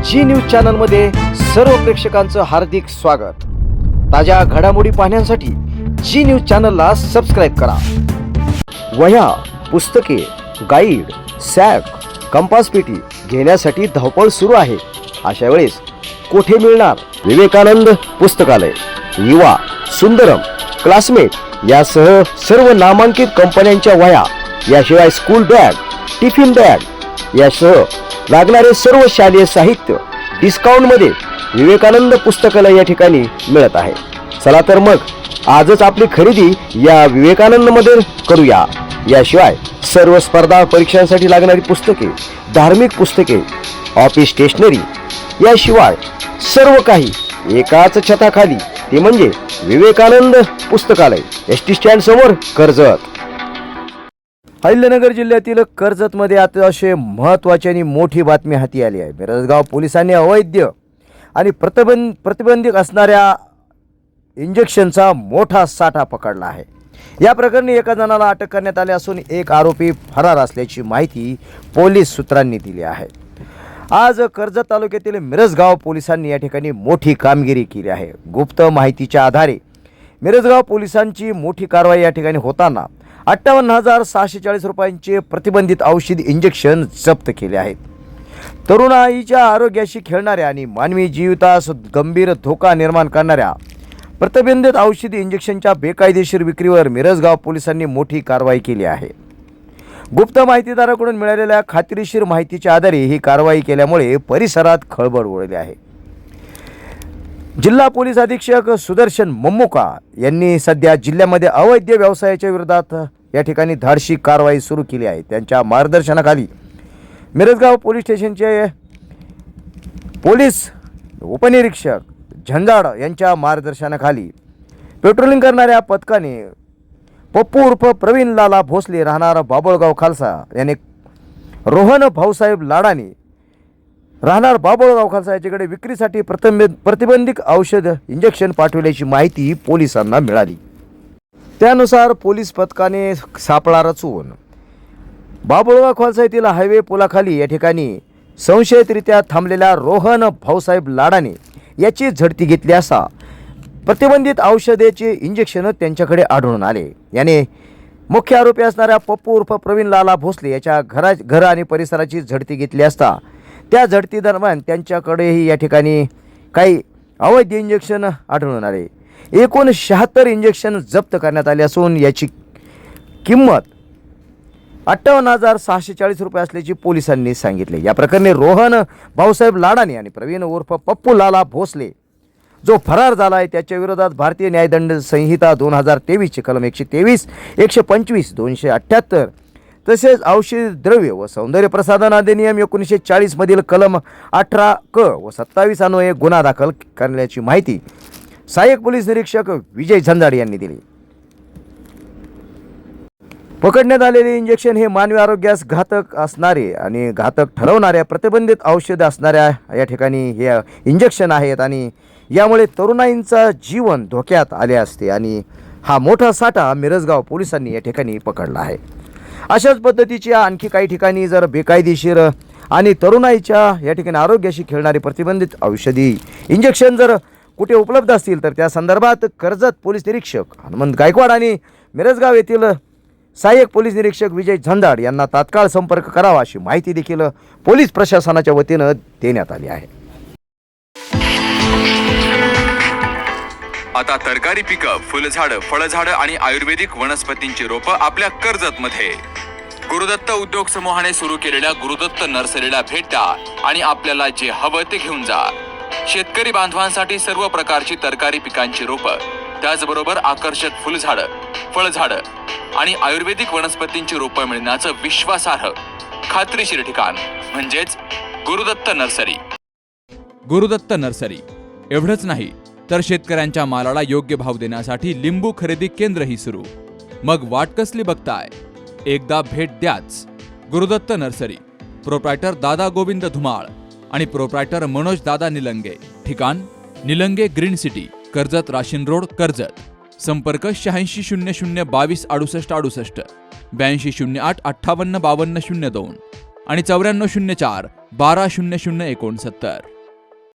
जी news channel मध्ये सर्व प्रेक्षकांचं हार्दिक स्वागत। ताज्या घडामोडी पाहण्यासाठी जी न्यूज चॅनलला सबस्क्राइब करा। वह्या, पुस्तके, गाईड, सॅक, कंपास पेटी घेण्यासाठी धावपळ सुरू आहे। अशा वेळेस कोठे मिळणार? विवेकानंद पुस्तकालय, युवा, सुंदरम, क्लासमेट यासह सर्व नामांकित कंपन्यांच्या वह्या, याशिवाय स्कूल बॅग, टिफिन बॅग यासह लागणारे सर्व शालेय साहित्य डिस्काउंटमध्ये विवेकानंद पुस्तकालय या ठिकाणी मिळत आहे। चला तर मग आजच आपली खरेदी या विवेकानंदमध्ये करूया। याशिवाय सर्व स्पर्धा परीक्षांसाठी लागणारी पुस्तके, धार्मिक पुस्तके, ऑफिस स्टेशनरी याशिवाय सर्व काही एकाच छताखाली, ते म्हणजे विवेकानंद पुस्तकालय, एसटी स्टँड समोर, कर्जत। अहिल्यानगर जिल्ह्यातील कर्जतमध्ये अतिशय महत्त्वाची आणि मोठी बातमी हाती आली आहे। मिरजगाव पोलिसांनी अवैध आणि प्रतिबंधित असणाऱ्या इंजेक्शनचा मोठा साठा पकडला आहे। या प्रकरणी एका जणाला अटक करण्यात आली असून एक आरोपी फरार असल्याची माहिती पोलीस सूत्रांनी दिली आहे। आज कर्जत तालुक्यातील मिरजगाव पोलिसांनी या ठिकाणी मोठी कामगिरी केली आहे। गुप्त माहितीच्या आधारे मिरजगाव पोलिसांची मोठी कारवाई या ठिकाणी होताना 58,640 रुपयांचे प्रतिबंधित औषध इंजेक्शन जप्त केले आहेत। तरुणाईच्या आरोग्याशी खेळणाऱ्या आणि मानवी जीवितास गंभीर धोका निर्माण करणाऱ्या प्रतिबंधित औषधी इंजेक्शनच्या बेकायदेशीर विक्रीवर मिरजगाव पोलिसांनी मोठी कारवाई केली आहे। गुप्त माहितीदाराकडून मिळालेल्या खात्रीशीर माहितीच्या आधारे ही कारवाई केल्यामुळे परिसरात खळबळ उडाली आहे। जिल्हा पोलीस अधीक्षक सुदर्शन मम्मुका यांनी सध्या जिल्ह्यामध्ये अवैध व्यवसायाच्या विरोधात या ठिकाणी धाडसी कारवाई सुरू केली आहे। त्यांच्या मार्गदर्शनाखाली मिरजगाव पोलीस स्टेशनचे पोलीस उपनिरीक्षक झंजाड यांच्या मार्गदर्शनाखाली पेट्रोलिंग करणाऱ्या पथकाने पप्पू उर्फ प्रवीण लाला भोसले राहणार बाबुळगाव खालसा याने रोहन भाऊसाहेब लाडाने राहणार बाबुळगाव खालसा याच्याकडे विक्रीसाठी प्रतिबंधित औषध इंजेक्शन पाठवल्याची माहिती पोलिसांना मिळाली। त्यानुसार पोलीस पथकाने सापळा रचून बाबुळगाव खालसा येथील हायवे पुलाखाली या ठिकाणी संशयितरित्या थांबलेल्या रोहन भाऊसाहेब लाडाने याची झडती घेतली असता प्रतिबंधित औषधाचे इंजेक्शन त्यांच्याकडे आढळून आले। याने मुख्य आरोपी असणाऱ्या पप्पू उर्फ प्रवीण लाला भोसले याच्या घर आणि परिसराची झडती घेतली असता त्या झडती दरम्यान त्यांच्याकडेही या ठिकाणी काही अवैध इंजेक्शन आढळून आले। एकूण 76 इंजेक्शन जप्त करण्यात आले असून याची किंमत 58,640 रुपये असल्याची पोलिसांनी सांगितले। या प्रकरणी रोहन भाऊसाहेब लाडाने आणि प्रवीण उर्फ पप्पू लाला भोसले जो फरार झाला आहे त्याच्या विरोधात भारतीय न्यायदंड संहिता 2023 चे कलम 123, 125, 278 तसेच औषध द्रव्य व सौंदर्य प्रसाधन अधिनियम 1940 मधील कलम 18 क व 27 अन्वये गुन्हा दाखल करण्याची माहिती सहाय्यक पोलीस निरीक्षक विजय झंजाड यांनी दिली। पकडण्यात आलेले इंजेक्शन हे मानवी आरोग्यास घातक असणारे आणि घातक ठरवणाऱ्या प्रतिबंधित औषध असणाऱ्या या ठिकाणी हे इंजेक्शन आहेत आणि यामुळे तरुणाईंचा जीवन धोक्यात आले असते आणि हा मोठा साठा मिरजगाव पोलिसांनी या ठिकाणी पकडला आहे। अशाच पद्धतीच्या आणखी काही ठिकाणी जर बेकायदेशीर आणि तरुणाईच्या या ठिकाणी आरोग्याशी खेळणारे प्रतिबंधित औषधी इंजेक्शन जर कुठे उपलब्ध असतील तर त्या संदर्भात कर्जत पोलीस निरीक्षक हनुमंत गायकवाड आणि मिरजगाव येथील सहाय्यक पोलीस निरीक्षक विजय झंजाड यांना तात्काळ संपर्क करावा अशी माहिती देखील पोलीस प्रशासनाच्या वतीनं देण्यात आली आहे। आता तरकारी पिकं, फुलझाडं, फळझाडं आणि आयुर्वेदिक वनस्पतींची रोपं आपल्या कर्जतमध्ये। गुरुदत्त उद्योग समूहाने सुरू केलेल्या गुरुदत्त नर्सरीला भेट द्या आणि आपल्याला जे हवं ते घेऊन जा। शेतकरी बांधवांसाठी सर्व प्रकारची तरकारी पिकांची रोपं, त्याचबरोबर आकर्षक फुलझाडं, फळझाडं आणि आयुर्वेदिक वनस्पतींची रोपं मिळण्याचं विश्वासार्ह खात्रीशीर ठिकाण म्हणजेच गुरुदत्त नर्सरी। गुरुदत्त नर्सरी एवढंच नाही तर शेतकऱ्यांच्या मालाला योग्य भाव देण्यासाठी लिंबू खरेदी केंद्रही सुरू। मग वाट कसली बघताय? एकदा भेट द्याच। गुरुदत्त नर्सरी, प्रोप्रायटर दादा गोविंद धुमाळ आणि प्रोप्रायटर मनोज दादा निलंगे। ठिकाण निलंगे ग्रीन सिटी, कर्जत राशीन रोड, कर्जत। संपर्क 860022 6868, 8208 585202 आणि 9404 120069।